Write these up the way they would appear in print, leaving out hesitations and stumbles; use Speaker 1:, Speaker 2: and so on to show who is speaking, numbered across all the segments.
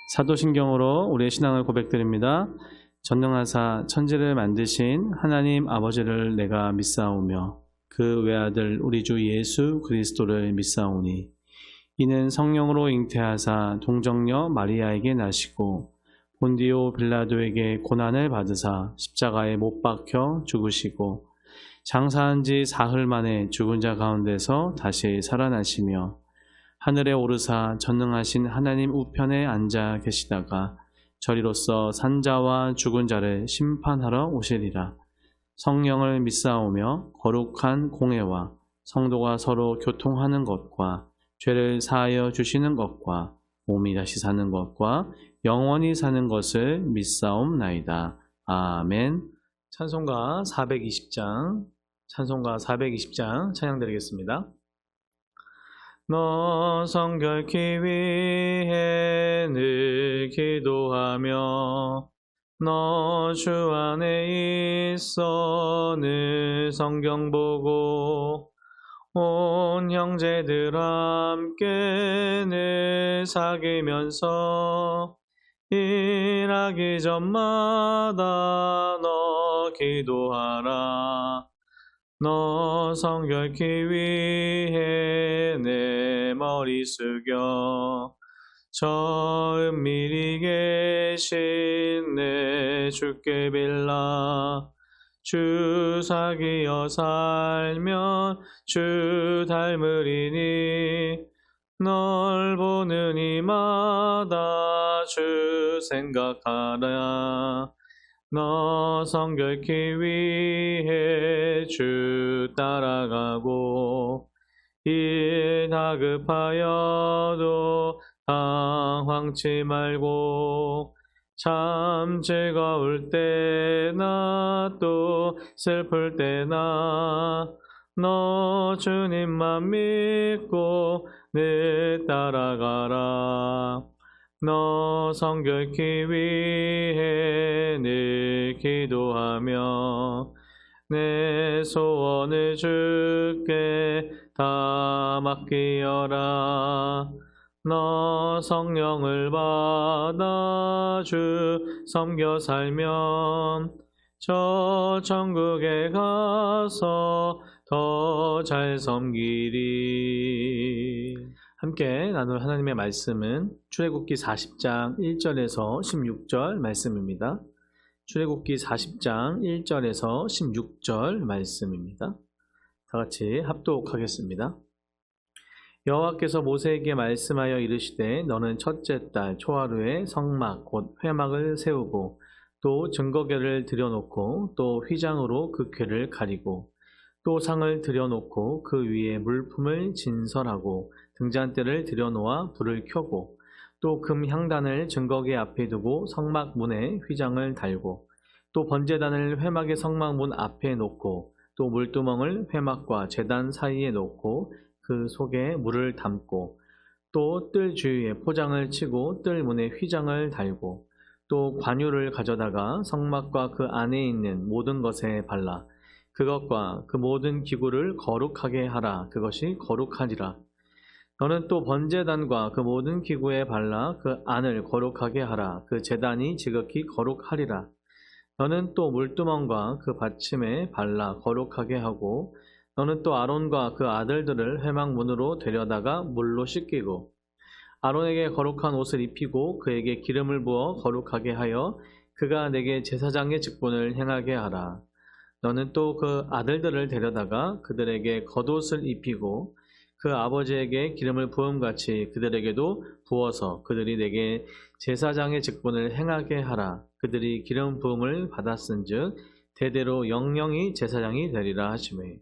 Speaker 1: 사도신경으로 우리의 신앙을 고백드립니다. 전능하사 천지를 만드신 하나님 아버지를 내가 믿사오며 그 외아들 우리 주 예수 그리스도를 믿사오니 이는 성령으로 잉태하사 동정녀 마리아에게 나시고 본디오 빌라도에게 고난을 받으사 십자가에 못 박혀 죽으시고 장사한 지 사흘 만에 죽은 자 가운데서 다시 살아나시며 하늘에 오르사 전능하신 하나님 우편에 앉아 계시다가 저리로서 산자와 죽은 자를 심판하러 오시리라. 성령을 믿사오며 거룩한 공회와 성도가 서로 교통하는 것과 죄를 사하여 주시는 것과 몸이 다시 사는 것과 영원히 사는 것을 믿사옵나이다. 아멘. 찬송가 420장 찬양 드리겠습니다. 너 성결케 위해 늘 기도하며 너 주 안에 있어 늘 성경 보고 온 형제들 함께 늘 사귀면서 일하기 전마다 너 기도하라. 너 성결케 위해 내 머리 숙여 저 은밀히 계신 내 주께 빌라. 주 사귀어 살면 주 닮으리니 널 보는 이마다 주 생각하라. 너 성결케 위해 주 따라가고 일 다급하여도 당황치 말고 참 즐거울 때나 또 슬플 때나 너 주님만 믿고 늘 따라가라. 너 성결케 위해 늘 기도하며 내 소원을 주께 다 맡기어라. 너 성령을 받아 주 섬겨 살면 저 천국에 가서 더 잘 섬기리. 함께 나눌 하나님의 말씀은 출애굽기 40장 1절에서 16절 말씀입니다. 출애굽기 40장 1절에서 16절 말씀입니다. 다 같이 합독하겠습니다. 여호와께서 모세에게 말씀하여 이르시되 너는 첫째 달 초하루에 성막 곧 회막을 세우고 또 증거궤를 들여놓고 또 휘장으로 그 궤를 가리고 또 상을 들여놓고 그 위에 물품을 진설하고 등잔대를 들여놓아 불을 켜고 또 금 향단을 증거궤 앞에 두고 성막 문에 휘장을 달고 또 번제단을 회막의 성막 문 앞에 놓고 또 물두멍을 회막과 제단 사이에 놓고 그 속에 물을 담고 또 뜰 주위에 포장을 치고 뜰 문에 휘장을 달고 또 관유를 가져다가 성막과 그 안에 있는 모든 것에 발라 그것과 그 모든 기구를 거룩하게 하라. 그것이 거룩하리라. 너는 또 번제단과 그 모든 기구에 발라 그 안을 거룩하게 하라. 그 제단이 지극히 거룩하리라. 너는 또 물두멍과 그 받침에 발라 거룩하게 하고 너는 또 아론과 그 아들들을 회막 문으로 데려다가 물로 씻기고 아론에게 거룩한 옷을 입히고 그에게 기름을 부어 거룩하게 하여 그가 내게 제사장의 직분을 행하게 하라. 너는 또 그 아들들을 데려다가 그들에게 겉옷을 입히고 그 아버지에게 기름을 부음같이 그들에게도 부어서 그들이 내게 제사장의 직분을 행하게 하라. 그들이 기름 부음을 받았은즉 대대로 영영이 제사장이 되리라 하시매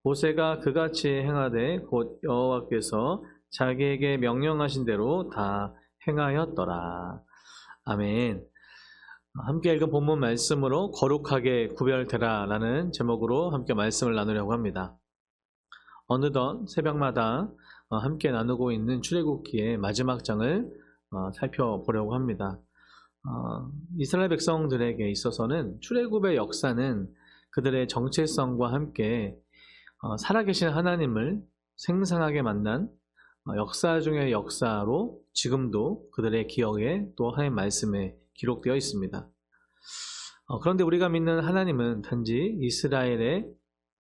Speaker 1: 모세가 그같이 행하되 곧 여호와께서 자기에게 명령하신 대로 다 행하였더라. 아멘. 함께 읽은 본문 말씀으로 거룩하게 구별되라 라는 제목으로 함께 말씀을 나누려고 합니다. 어느덧 새벽마다 함께 나누고 있는 출애굽기의 마지막 장을 살펴보려고 합니다. 이스라엘 백성들에게 있어서는 출애굽의 역사는 그들의 정체성과 함께 살아계신 하나님을 생생하게 만난 역사 중의 역사로 지금도 그들의 기억에 또 하나님 말씀에 기록되어 있습니다. 그런데 우리가 믿는 하나님은 단지 이스라엘의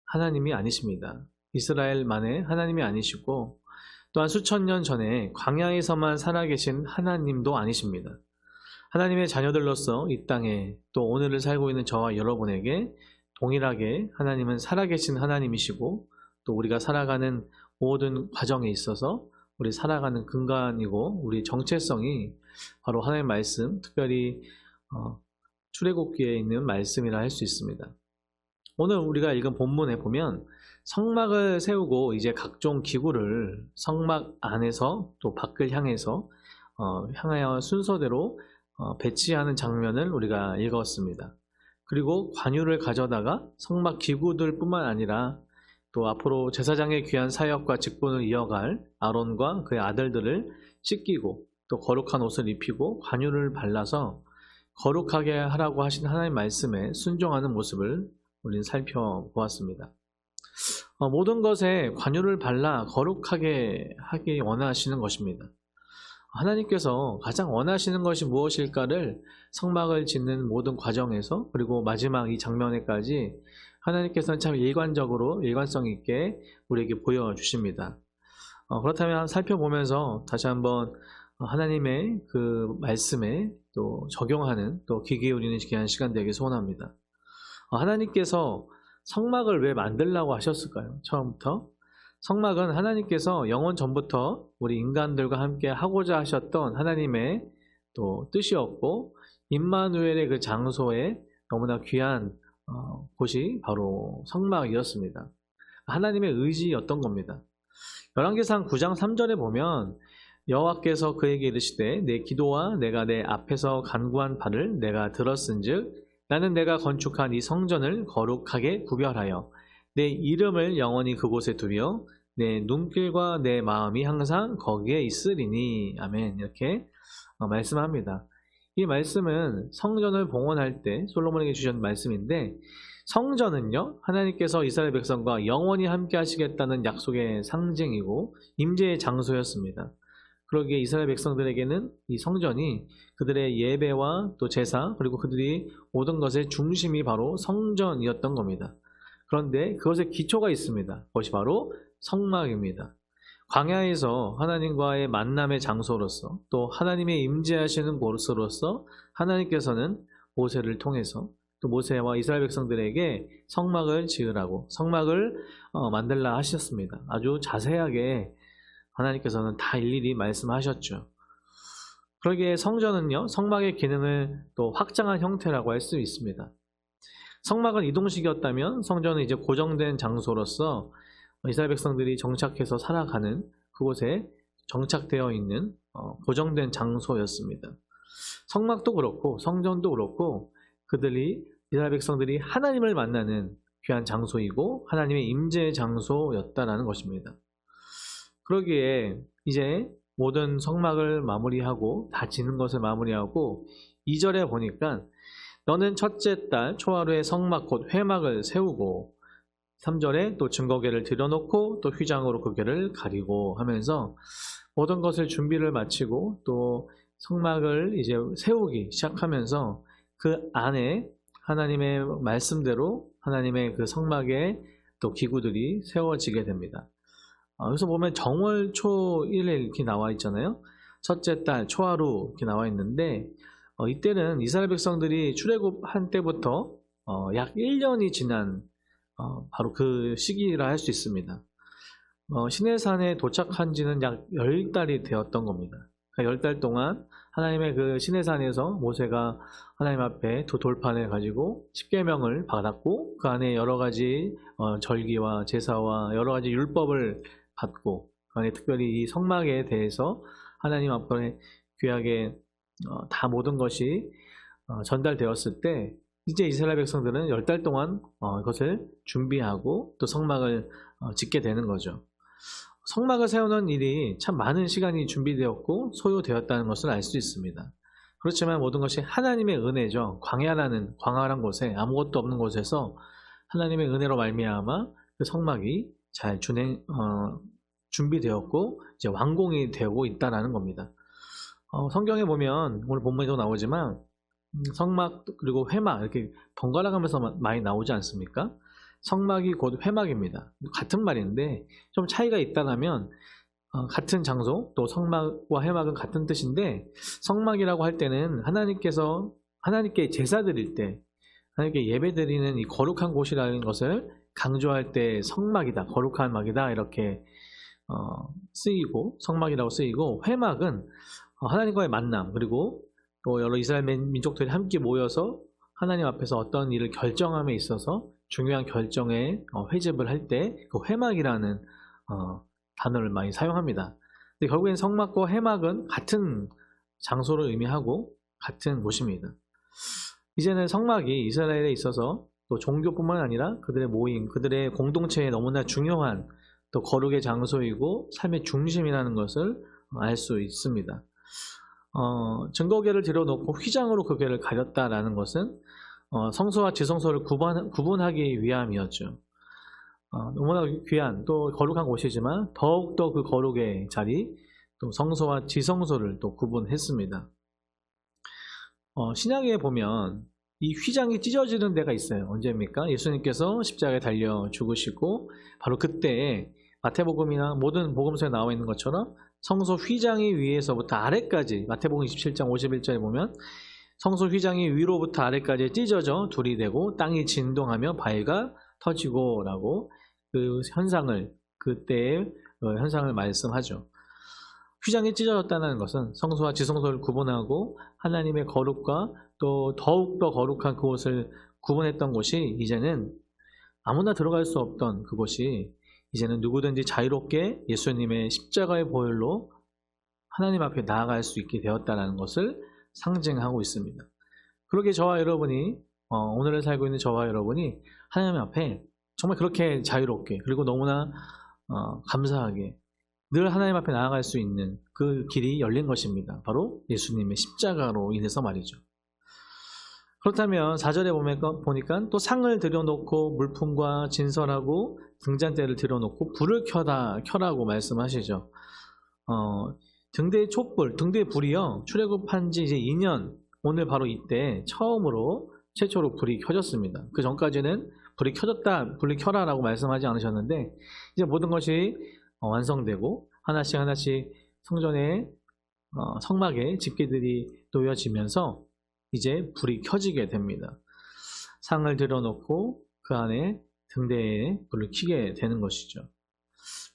Speaker 1: 하나님이 아니십니다. 이스라엘만의 하나님이 아니시고 또한 수천 년 전에 광야에서만 살아계신 하나님도 아니십니다. 하나님의 자녀들로서 이 땅에 또 오늘을 살고 있는 저와 여러분에게 동일하게 하나님은 살아계신 하나님이시고 또 우리가 살아가는 모든 과정에 있어서 우리 살아가는 근간이고 우리 정체성이 바로 하나님의 말씀, 특별히 출애굽기에 있는 말씀이라 할 수 있습니다. 오늘 우리가 읽은 본문에 보면 성막을 세우고 이제 각종 기구를 성막 안에서 또 밖을 향해서 향하여 순서대로 배치하는 장면을 우리가 읽었습니다. 그리고 관유를 가져다가 성막 기구들 뿐만 아니라 또 앞으로 제사장의 귀한 사역과 직분을 이어갈 아론과 그의 아들들을 씻기고 또 거룩한 옷을 입히고 관유를 발라서 거룩하게 하라고 하신 하나님의 말씀에 순종하는 모습을 우리는 살펴보았습니다. 모든 것에 관유를 발라 거룩하게 하기 원하시는 것입니다. 하나님께서 가장 원하시는 것이 무엇일까를 성막을 짓는 모든 과정에서 그리고 마지막 이 장면에까지 하나님께서는 참 일관성 있게 우리에게 보여주십니다. 그렇다면 살펴보면서 다시 한번 하나님의 그 말씀에 또 적용하는 또 귀 기울이는 귀한 시간 되기 소원합니다. 하나님께서 성막을 왜 만들라고 하셨을까요? 처음부터 성막은 하나님께서 영원 전부터 우리 인간들과 함께 하고자 하셨던 하나님의 또 뜻이었고 임마누엘의 그 장소에 너무나 귀한 곳이 바로 성막이었습니다. 하나님의 의지였던 겁니다. 열왕기상 9장 3절에 보면 여호와께서 그에게 이르시되 내 기도와 내가 내 앞에서 간구한 바를 내가 들었은즉 나는 내가 건축한 이 성전을 거룩하게 구별하여 내 이름을 영원히 그곳에 두며 내 눈길과 내 마음이 항상 거기에 있으리니. 아멘. 이렇게 말씀합니다. 이 말씀은 성전을 봉헌할 때 솔로몬에게 주신 말씀인데 성전은요 하나님께서 이스라엘 백성과 영원히 함께 하시겠다는 약속의 상징이고 임재의 장소였습니다. 그러기에 이스라엘 백성들에게는 이 성전이 그들의 예배와 또 제사 그리고 그들이 모든 것의 중심이 바로 성전이었던 겁니다. 그런데 그것에 기초가 있습니다. 그것이 바로 성막입니다. 광야에서 하나님과의 만남의 장소로서 또 하나님의 임재하시는 곳으로서 하나님께서는 모세를 통해서 또 모세와 이스라엘 백성들에게 성막을 지으라고 성막을 만들라 하셨습니다. 아주 자세하게 하나님께서는 다 일일이 말씀하셨죠. 그러기에 성전은요 성막의 기능을 또 확장한 형태라고 할 수 있습니다. 성막은 이동식이었다면 성전은 이제 고정된 장소로서 이스라엘 백성들이 정착해서 살아가는 그곳에 정착되어 있는 고정된 장소였습니다. 성막도 그렇고 성전도 그렇고 이스라엘 백성들이 하나님을 만나는 귀한 장소이고 하나님의 임재의 장소였다라는 것입니다. 그러기에 이제 모든 성막을 마무리하고 다 짓는 것을 마무리하고 2절에 보니까 너는 첫째 달 초하루에 성막 곧 회막을 세우고 3절에 또 증거궤를 들여놓고 또 휘장으로 그 궤를 가리고 하면서 모든 것을 준비를 마치고 또 성막을 이제 세우기 시작하면서 그 안에 하나님의 말씀대로 하나님의 그 성막에 또 기구들이 세워지게 됩니다. 여기서 보면 정월 초 1일 이렇게 나와 있잖아요. 첫째 달 초하루 이렇게 나와 있는데 이때는 이스라엘 백성들이 출애굽한 때부터 약 1년이 지난 바로 그 시기라 할 수 있습니다. 시내산에 도착한 지는 약 10달이 되었던 겁니다. 그러니까 10달 동안 하나님의 그 시내산에서 모세가 하나님 앞에 두 돌판을 가지고 십계명을 받았고 그 안에 여러 가지 절기와 제사와 여러 가지 율법을 받고 그 안에 특별히 이 성막에 대해서 하나님 앞에 귀하게 다 모든 것이 전달되었을 때 이제 이스라엘 백성들은 10달 동안 이것을 준비하고 또 성막을 짓게 되는 거죠. 성막을 세우는 일이 참 많은 시간이 준비되었고 소요되었다는 것을 알 수 있습니다. 그렇지만 모든 것이 하나님의 은혜죠. 광활한 곳에 아무것도 없는 곳에서 하나님의 은혜로 말미암아 그 성막이 잘 준비되었고 이제 완공이 되고 있다라는 겁니다. 성경에 보면 오늘 본문에도 나오지만 성막 그리고 회막 이렇게 번갈아 가면서 많이 나오지 않습니까? 성막이 곧 회막입니다. 같은 말인데 좀 차이가 있다면 같은 장소 또 성막과 회막은 같은 뜻인데 성막이라고 할 때는 하나님께 제사 드릴 때 하나님께 예배 드리는 이 거룩한 곳이라는 것을 강조할 때 성막이다 거룩한 막이다 이렇게 쓰이고 성막이라고 쓰이고 회막은 하나님과의 만남 그리고 또 여러 이스라엘 민족들이 함께 모여서 하나님 앞에서 어떤 일을 결정함에 있어서 중요한 결정에 회집을 할 때 그 회막이라는 단어를 많이 사용합니다. 근데 결국엔 성막과 회막은 같은 장소를 의미하고 같은 곳입니다. 이제는 성막이 이스라엘에 있어서 또 종교뿐만 아니라 그들의 모임, 그들의 공동체에 너무나 중요한 또 거룩의 장소이고 삶의 중심이라는 것을 알 수 있습니다. 증거궤를 들여놓고 휘장으로 그 궤를 가렸다라는 것은 성소와 지성소를 구분하기 위함이었죠. 너무나 귀한 또 거룩한 곳이지만 더욱더 그 거룩의 자리 또 성소와 지성소를 또 구분했습니다. 신약에 보면 이 휘장이 찢어지는 데가 있어요. 언제입니까? 예수님께서 십자가에 달려 죽으시고 바로 그때 마태복음이나 모든 복음서에 나와 있는 것처럼 성소 휘장이 위에서부터 아래까지 마태복음 27장 51절에 보면 성소 휘장이 위로부터 아래까지 찢어져 둘이 되고 땅이 진동하며 바위가 터지고 라고 그 현상을 그때의 현상을 말씀하죠. 휘장이 찢어졌다는 것은 성소와 지성소를 구분하고 하나님의 거룩과 또 더욱더 거룩한 그곳을 구분했던 곳이 이제는 아무나 들어갈 수 없던 그곳이 이제는 누구든지 자유롭게 예수님의 십자가의 보혈로 하나님 앞에 나아갈 수 있게 되었다는 것을 상징하고 있습니다. 그러게 저와 여러분이 오늘을 살고 있는 저와 여러분이 하나님 앞에 정말 그렇게 자유롭게 그리고 너무나 감사하게 늘 하나님 앞에 나아갈 수 있는 그 길이 열린 것입니다. 바로 예수님의 십자가로 인해서 말이죠. 그렇다면 4절에 보니까 또 상을 들여놓고 물품과 진설하고 등잔대를 들여놓고 불을 켜라고 말씀하시죠. 등대의 촛불, 등대의 불이요. 출애굽한 지 이제 2년, 오늘 바로 이때 최초로 불이 켜졌습니다. 그 전까지는 불이 켜졌다, 불이 켜라라고 말씀하지 않으셨는데 이제 모든 것이 완성되고 하나씩 성전의 성막에 집게들이 놓여지면서 이제 불이 켜지게 됩니다. 상을 들여놓고 그 안에 등대에 불을 켜게 되는 것이죠.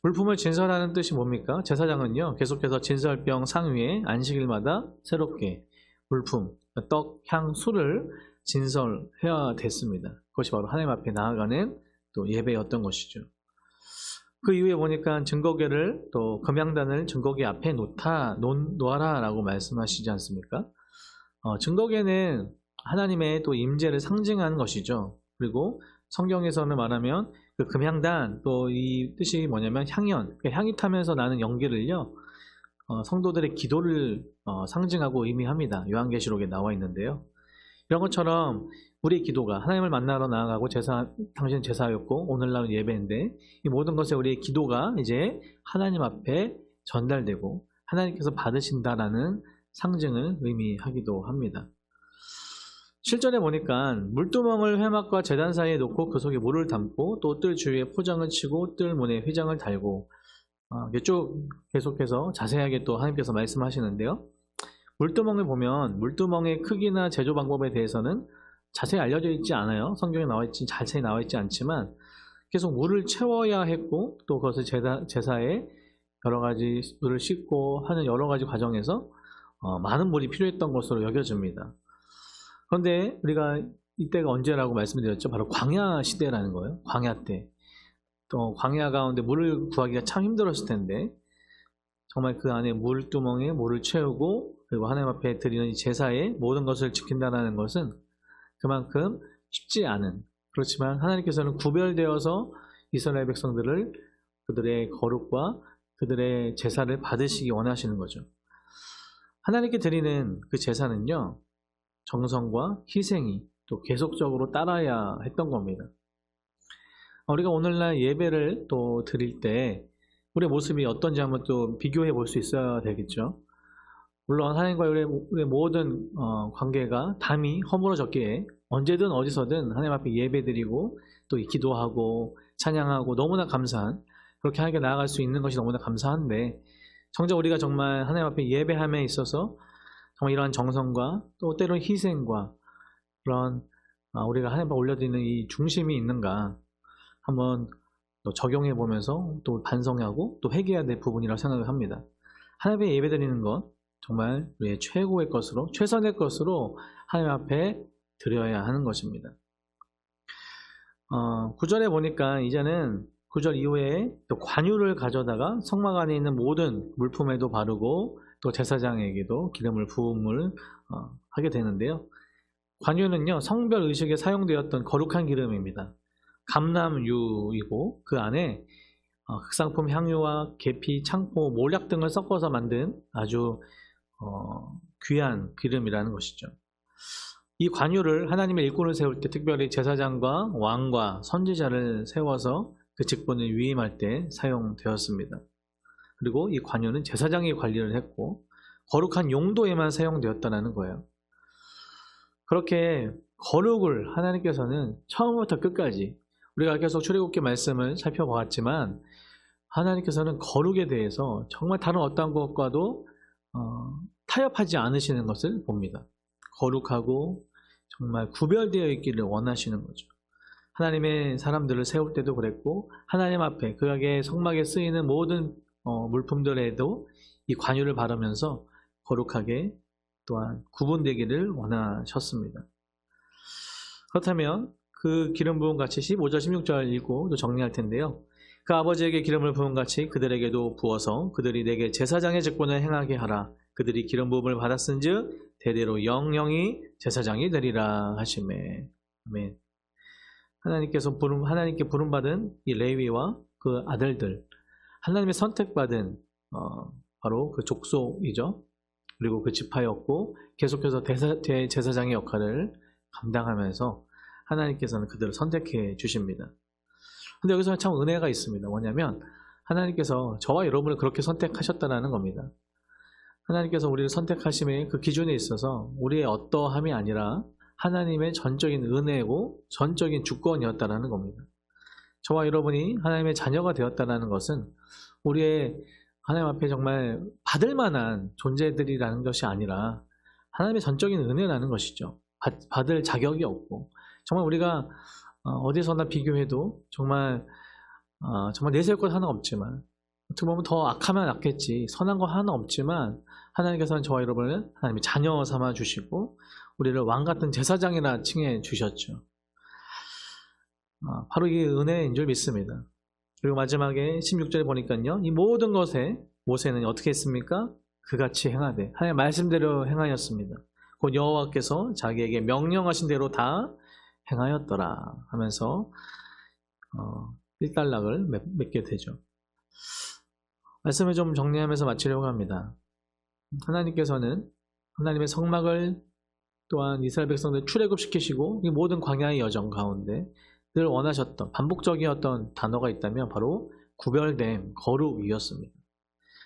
Speaker 1: 물품을 진설하는 뜻이 뭡니까? 제사장은요 계속해서 진설병 상 위에 안식일마다 새롭게 물품, 떡, 향, 술을 진설해야 됐습니다. 그것이 바로 하나님 앞에 나아가는 또 예배였던 것이죠. 그 이후에 보니까 증거궤를 또 금양단을 증거궤 앞에 놓아라 라고 말씀하시지 않습니까? 증거궤는 하나님의 또 임재를 상징하는 것이죠. 그리고 성경에서는 말하면 그 금향단 또 이 뜻이 뭐냐면 향연, 향이 타면서 나는 연기를요 성도들의 기도를 상징하고 의미합니다. 요한계시록에 나와 있는데요. 이런 것처럼 우리의 기도가 하나님을 만나러 나아가고 당신 제사였고 오늘날은 예배인데 이 모든 것에 우리의 기도가 이제 하나님 앞에 전달되고 하나님께서 받으신다라는 상징을 의미하기도 합니다. 7절에 보니까 물두멍을 회막과 제단 사이에 놓고 그 속에 물을 담고 또 뜰 주위에 포장을 치고 뜰 문에 휘장을 달고 쭉 계속해서 자세하게 또 하나님께서 말씀하시는데요. 물두멍을 보면 물두멍의 크기나 제조 방법에 대해서는 자세히 알려져 있지 않아요. 성경에 자세히 나와 있지 않지만 계속 물을 채워야 했고 또 그것을 제사에 여러 가지 물을 씻고 하는 여러 가지 과정에서 많은 물이 필요했던 것으로 여겨집니다. 그런데 우리가 이때가 언제라고 말씀드렸죠? 바로 광야 시대라는 거예요. 광야 때. 또 광야 가운데 물을 구하기가 참 힘들었을 텐데 정말 그 안에 물두멍에 물을 채우고 그리고 하나님 앞에 드리는 제사의 모든 것을 지킨다는 것은 그만큼 쉽지 않은, 그렇지만 하나님께서는 구별되어서 이스라엘 백성들을 그들의 거룩과 그들의 제사를 받으시기 원하시는 거죠. 하나님께 드리는 그 제사는요 정성과 희생이 또 계속적으로 따라야 했던 겁니다. 우리가 오늘날 예배를 또 드릴 때 우리의 모습이 어떤지 한번 또 비교해 볼 수 있어야 되겠죠. 물론 하나님과의 우리의 모든 관계가 담이 허물어졌기에 언제든 어디서든 하나님 앞에 예배드리고 또 기도하고 찬양하고 너무나 감사한, 그렇게 하나님께 나아갈 수 있는 것이 너무나 감사한데, 정작 우리가 정말 하나님 앞에 예배함에 있어서 정말 이러한 정성과 또 때로는 희생과 그런 우리가 하나님 앞에 올려드리는 이 중심이 있는가 한번 또 적용해 보면서 또 반성하고 또 회개해야 될 부분이라고 생각을 합니다. 하나님 앞에 예배드리는 것 정말 우리의 최고의 것으로, 최선의 것으로 하나님 앞에 드려야 하는 것입니다. 9절에 보니까 이제는 9절 이후에 또 관유를 가져다가 성막 안에 있는 모든 물품에도 바르고 또 제사장에게도 기름을 부음을 하게 되는데요. 관유는요, 성별 의식에 사용되었던 거룩한 기름입니다. 감람유이고 그 안에 극상품 향유와 계피, 창포, 몰약 등을 섞어서 만든 아주 귀한 기름이라는 것이죠. 이 관유를 하나님의 일꾼을 세울 때, 특별히 제사장과 왕과 선지자를 세워서 그 직분을 위임할 때 사용되었습니다. 그리고 이 관유는 제사장이 관리를 했고 거룩한 용도에만 사용되었다는 거예요. 그렇게 거룩을 하나님께서는 처음부터 끝까지, 우리가 계속 출애굽기 말씀을 살펴보았지만 하나님께서는 거룩에 대해서 정말 다른 어떤 것과도 타협하지 않으시는 것을 봅니다. 거룩하고 정말 구별되어 있기를 원하시는 거죠. 하나님의 사람들을 세울 때도 그랬고, 하나님 앞에 그에게 성막에 쓰이는 모든 물품들에도 이 관유를 바르면서 거룩하게 또한 구분되기를 원하셨습니다. 그렇다면 그 기름 부음 같이 15절 16절 읽고 또 정리할 텐데요. 그 아버지에게 기름을 부은 같이 그들에게도 부어서 그들이 내게 제사장의 직분을 행하게 하라. 그들이 기름 부음을 받았은즉 대대로 영영이 제사장이 되리라 하시매. 아멘. 하나님께 부름받은 이 레위와 그 아들들, 하나님의 선택받은 바로 그 족속이죠. 그리고 그 지파였고 계속해서 대제사장의 역할을 감당하면서 하나님께서는 그들을 선택해 주십니다. 근데 여기서 참 은혜가 있습니다. 뭐냐면 하나님께서 저와 여러분을 그렇게 선택하셨다는 겁니다. 하나님께서 우리를 선택하심의 그 기준에 있어서 우리의 어떠함이 아니라 하나님의 전적인 은혜고 전적인 주권이었다는 겁니다. 저와 여러분이 하나님의 자녀가 되었다는 것은 우리의 하나님 앞에 정말 받을 만한 존재들이라는 것이 아니라 하나님의 전적인 은혜라는 것이죠. 받을 자격이 없고, 정말 우리가 어디서나 비교해도 정말 내세울 것 하나 없지만, 어떻게 보면 더 악하면 악했지 선한 거 하나 없지만 하나님께서는 저와 여러분을 하나님의 자녀 삼아 주시고 우리를 왕같은 제사장이라 칭해 주셨죠. 바로 이 은혜인 줄 믿습니다. 그리고 마지막에 16절에 보니까요, 이 모든 것에 모세는 어떻게 했습니까? 그같이 행하되 하나님의 말씀대로 행하였습니다. 곧 여호와께서 자기에게 명령하신 대로 다 행하였더라 하면서 일단락을 맺게 되죠. 말씀을 좀 정리하면서 마치려고 합니다. 하나님께서는 하나님의 성막을 또한 이스라엘 백성들 출애굽시키시고 이 모든 광야의 여정 가운데 늘 원하셨던 반복적이었던 단어가 있다면 바로 구별됨, 거룩이었습니다.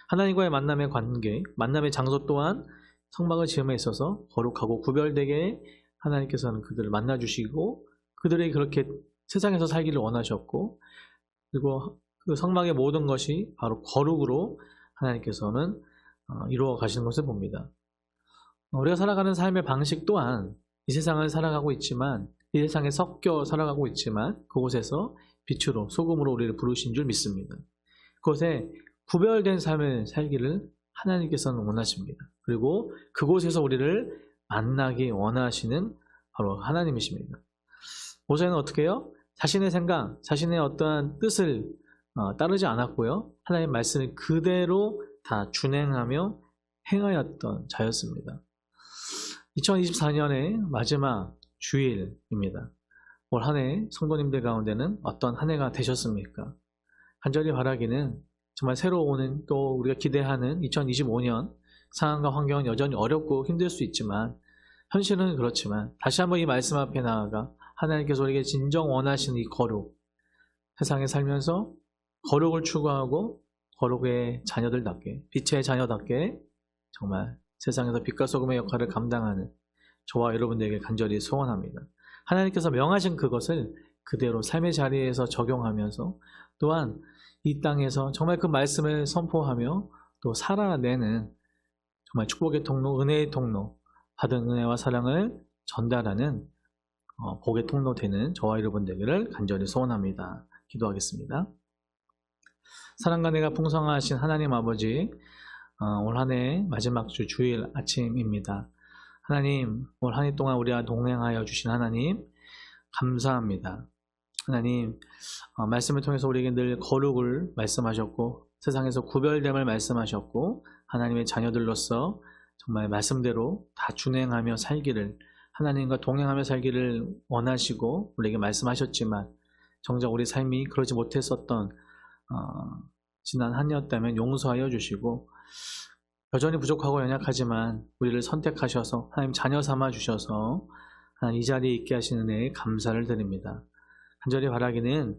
Speaker 1: 하나님과의 만남의 관계, 만남의 장소 또한 성막을 지음에 있어서 거룩하고 구별되게 하나님께서는 그들을 만나주시고 그들이 그렇게 세상에서 살기를 원하셨고, 그리고 그 성막의 모든 것이 바로 거룩으로 하나님께서는 이루어 가시는 것을 봅니다. 우리가 살아가는 삶의 방식 또한 이 세상을 살아가고 있지만, 이 세상에 섞여 살아가고 있지만 그곳에서 빛으로 소금으로 우리를 부르신 줄 믿습니다. 그곳에 구별된 삶을 살기를 하나님께서는 원하십니다. 그리고 그곳에서 우리를 만나기 원하시는 바로 하나님이십니다. 모세는 어떻게 해요? 자신의 생각, 자신의 어떠한 뜻을 따르지 않았고요, 하나님의 말씀을 그대로 다 준행하며 행하였던 자였습니다. 2024년의 마지막 주일입니다. 올 한 해 성도님들 가운데는 어떤 한 해가 되셨습니까? 간절히 바라기는 정말 새로 오는, 또 우리가 기대하는 2025년 상황과 환경은 여전히 어렵고 힘들 수 있지만, 현실은 그렇지만 다시 한번 이 말씀 앞에 나아가 하나님께서 우리에게 진정 원하시는 이 거룩, 세상에 살면서 거룩을 추구하고 거룩의 자녀들답게, 빛의 자녀답게 정말 세상에서 빛과 소금의 역할을 감당하는 저와 여러분들에게 간절히 소원합니다. 하나님께서 명하신 그것을 그대로 삶의 자리에서 적용하면서 또한 이 땅에서 정말 그 말씀을 선포하며 또 살아내는 정말 축복의 통로, 은혜의 통로, 받은 은혜와 사랑을 전달하는 복의 통로 되는 저와 여러분 되기를 간절히 소원합니다. 기도하겠습니다. 사랑과 은혜가 풍성하신 하나님 아버지, 올 한 해 마지막 주 주일 아침입니다. 하나님, 올 한 해 동안 우리와 동행하여 주신 하나님 감사합니다. 하나님, 말씀을 통해서 우리에게 늘 거룩을 말씀하셨고 세상에서 구별됨을 말씀하셨고 하나님의 자녀들로서 정말 말씀대로 다 준행하며 살기를, 하나님과 동행하며 살기를 원하시고 우리에게 말씀하셨지만 정작 우리 삶이 그러지 못했었던 지난 한 해였다면 용서하여 주시고 여전히 부족하고 연약하지만 우리를 선택하셔서 하나님 자녀 삼아 주셔서 이 자리에 있게 하시는 은혜에 감사를 드립니다. 간절히 바라기는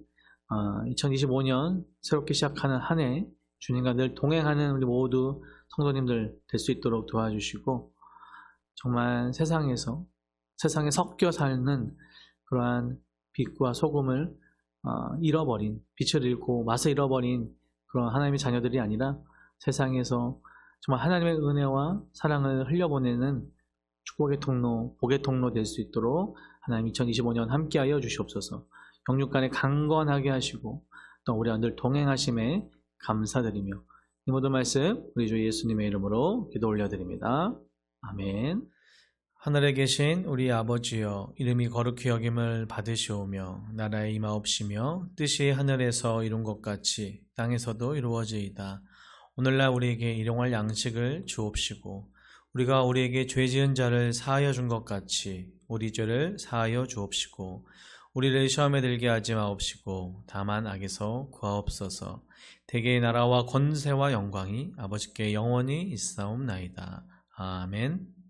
Speaker 1: 2025년 새롭게 시작하는 한 해 주님과 늘 동행하는 우리 모두 성도님들 될 수 있도록 도와주시고 정말 세상에 섞여 사는 그러한 빛과 소금을 잃어버린, 빛을 잃고 맛을 잃어버린 그런 하나님의 자녀들이 아니라 세상에서 정말 하나님의 은혜와 사랑을 흘려보내는 축복의 통로, 복의 통로 될 수 있도록 하나님 2025년 함께하여 주시옵소서. 영육간에 강건하게 하시고 또 우리와 늘 동행하심에 감사드리며 이 모든 말씀 우리 주 예수님의 이름으로 기도 올려드립니다. 아멘. 하늘에 계신 우리 아버지여, 이름이 거룩히 여김을 받으시오며 나라의 임하옵시며 뜻이 하늘에서 이룬 것 같이 땅에서도 이루어지이다. 오늘날 우리에게 일용할 양식을 주옵시고 우리가 우리에게 죄 지은 자를 사하여 준 것 같이 우리 죄를 사하여 주옵시고 우리를 시험에 들게 하지 마옵시고 다만 악에서 구하옵소서. 대개의 나라와 권세와 영광이 아버지께 영원히 있사옵나이다. 아멘.